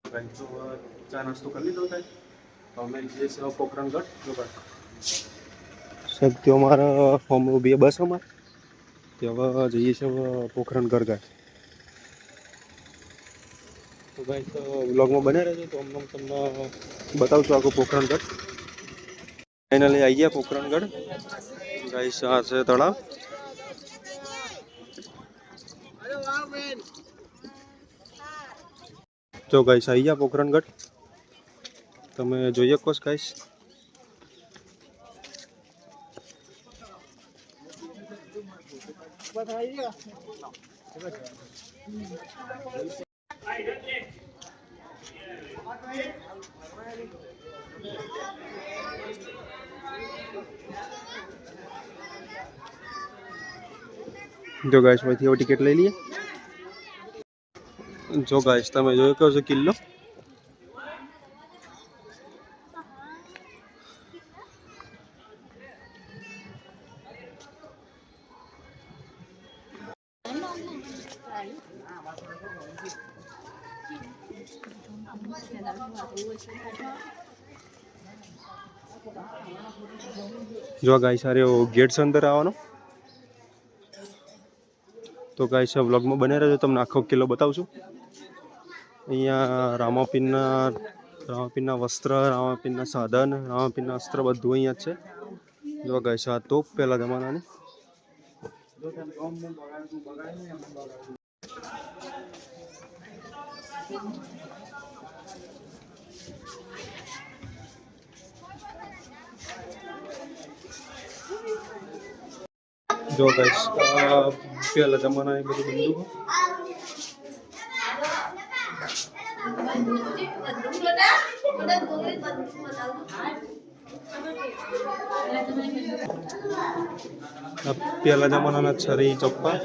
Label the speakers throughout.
Speaker 1: ભાઈ તો ચા નાસ્તો કરી લીધો થાય તો અમે જઈએ છીએ પોખરણગઢ જો સાહેબ તો અમારા ફોર્મ બે બસ અમારે તે હવે જઈએ છીએ પોખરણગઢ ઘાટ તો ભાઈ તો વ્લોગમાં બને રહેજો તો અમને તમને બતાવશું આખું પોખરણગઢ ફાઇનલી આવી ગયા પોખરણગઢ ગાઈસ આ છે તળાવ જો ગાઈસ આવી ગયા પોખરણગઢ તમે જોઈ શકો છો ગાઈસ જો ગાઈસ માંથી હવે ટિકિટ લઈ લઈએ જો ગાઈસ તમે જોઈ શકો છો કિલ્લો જો ગાઈસ આ રહ્યો ગેટ છે અંદર આવવાનો તો ગાઈસ વ્લોગમાં બને રહેજો તમને આખો કિલ્લો બતાવશું અહીંયા રામાપીરના વસ્ત્ર રામાપીરના સાધન રામાપીરના અસ્ત્ર બધું અહીંયા જ છે જો ગાઈસ આ તોપ પહેલા જમાનાની જો ગાઈસ પહેલા જમાનાની બધી બંદૂકો પહેલા જમાનાના છરી ચપ્પા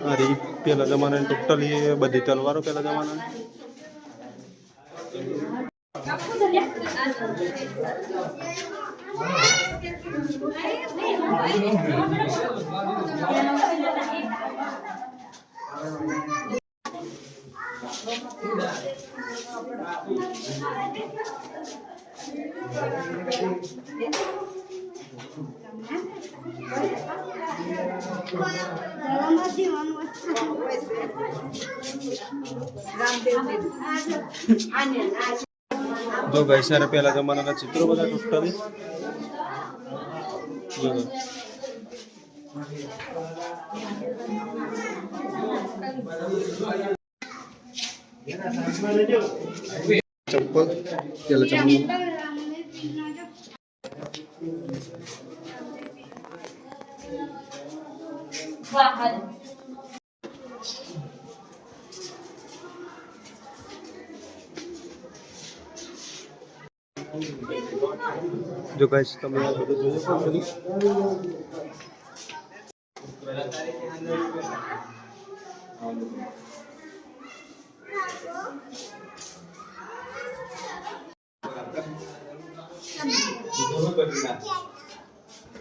Speaker 1: અરે પહેલા જમાનાની ટોટલી બધી તલવારો પહેલા જમાનાની જો ગાઈસ સારા પહેલા જમાનાના ચિત્રો બધા ટોટલી ચપ્પલ પેલા જમાનાના जो गाइस તમે આ બધું જોઈ શકો છો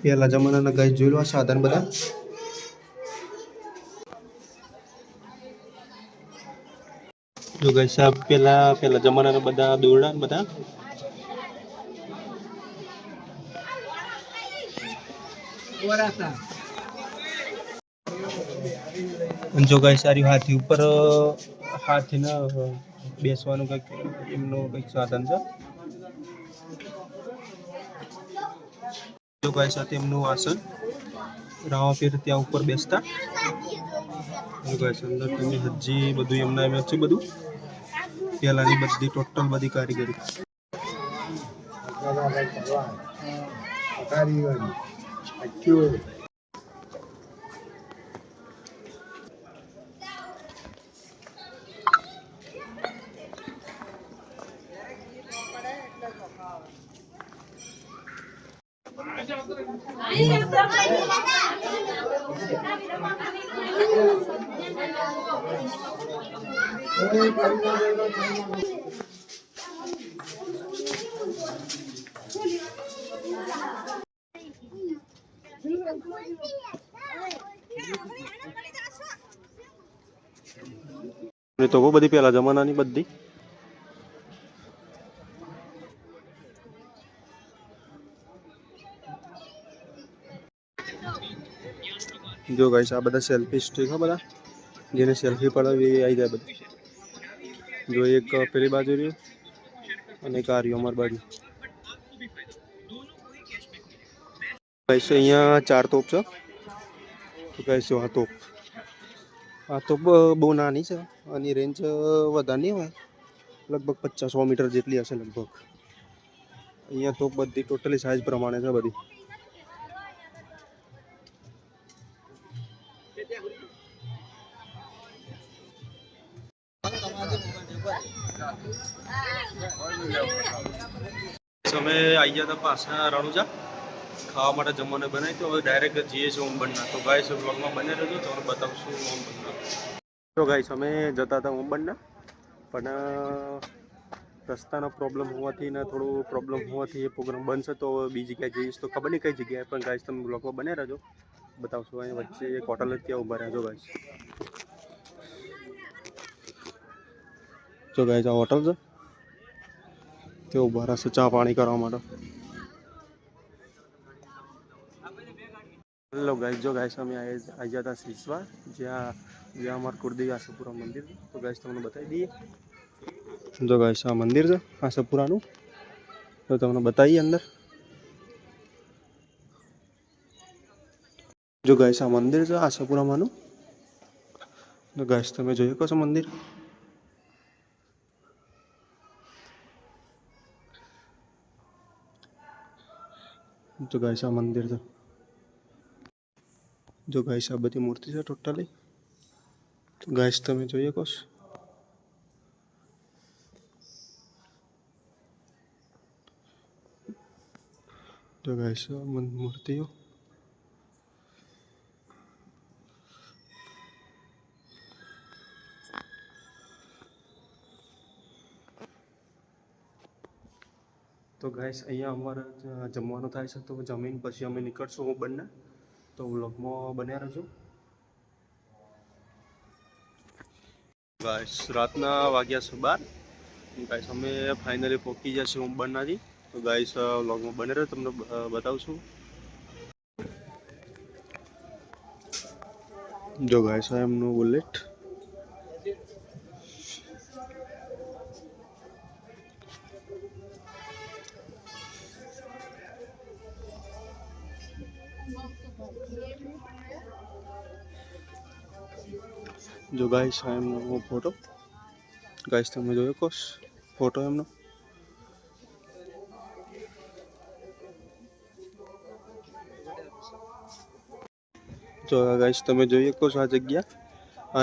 Speaker 1: પહેલા જમાનાના ગાઈસ જોઈ લો આ સાધન બધા જો ગાઈસ આ પહેલા જમાનાના બધા દોરડા બધા जो गाइस सारी हाथी ऊपर हाथी ना बेसવાનું કઈક એમનો કઈક સાધન છે જો ગાઈસ આ તેમનું આસન રામાપીર ત્યાં ઉપર બેસતા જો ગાઈસ અંદર તેમની હજી બધું એમના એમ છે બધું પહેલાની બધી ટોટલ બધી કારીગરી તો બહુ બધી પેલા જમાનાની બધી જો ગાઈસ આ બધા સેલ્ફી સ્ટિક હે બધા જેને સેલ્ફી પડાવી આવી જાય બધી જો એક પેલી બાજુ રહ્યું અને એક આ રહ્યું અમારી બાજુ ગાઈસ અહીંયા 4 તોપ છે તો ગાઈસ આ તોપ બહુ નાની છે આની રેન્જ વધારે નહીં હોય લગભગ 50-100 મીટર જેટલી હશે લગભગ અહીંયા તોપ બધી ટોટલી સાઇઝ પ્રમાણે છે બધી અમે આવી ગયા હતા પાછા રણુજા ખાવા માટે જમવાનું બનાવી તો હવે ડાયરેક્ટ જઈએ છીએ ઓમબનના તો ગાઈસ બ્લોગમાં બને રહેજો તમને બતાવશું ઓમબનના તો ગાઈસ અમે જતા હતા ઓમબનના પણ રસ્તાનો પ્રોબ્લેમ હોવાથી ને થોડું પ્રોબ્લેમ હોવાથી એ પ્રોગ્રામ બંધ છે તો બીજી જગ્યાએ જઈશ તો ખબર નહીં કઈ જગ્યાએ પણ ગાઈસ તમે બ્લોગમાં બને રહેજો બતાવશું અહીં વચ્ચે એક હોટલ જ ત્યાં ઊભા રહેજો ગાઈસ જો ગાઈસ આ હોટલ છે તે ઊભા રહેશે ચા પાણી કરવા માટે હેલો ગાઈસ જો ગાઈસ અમે આવી ગયા હતા સિસવા જ્યાં અમારું કુળદેવી આશાપુરા મંદિર તો ગાઈસ તમને બતાવી દઈએ જો ગાઈસ આ મંદિર છે આશાપુરાનું તો તમને બતાવીએ અંદર જો ગાઈસ આ મંદિર છે આશાપુરામાંનું તો ગાઈસ તમે જોઈ શકો છો મંદિર જો ગાઈસ આ મંદિર છે જો ગાઈસ આ બધી મૂર્તિ છે ટોટલી તો ગાઈસ તમે જોઈ શકો છો જો ગાઈસ મૂર્તિઓ તો ગાઈસ અહીંયા અમારે જમવાનું થાય છે તો જમીન પછી અમે નીકળશું બંને તો વ્લોગમાં બન્યા રહેજો ગાઈસ રાતના વાગ્યા છે 12 ગાઈસ અમે ફાઇનલી પહોંચી ગયા છીએ ઓમબનનાથી તો ગાઈસ વ્લોગમાં બને રહે તમને બતાવશું જો ગાઈસ આ એમનું બુલેટ જો ગાઈસ આ એમનો ફોટો ગાઈસ તમે જોયો કોસ ફોટો એમનો જો ગાઈસ તમે જોઈ શકો છો આ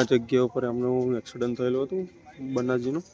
Speaker 1: જગ્યા ઉપર એમનું એક્સિડન્ટ થયેલું હતું બનાજીનું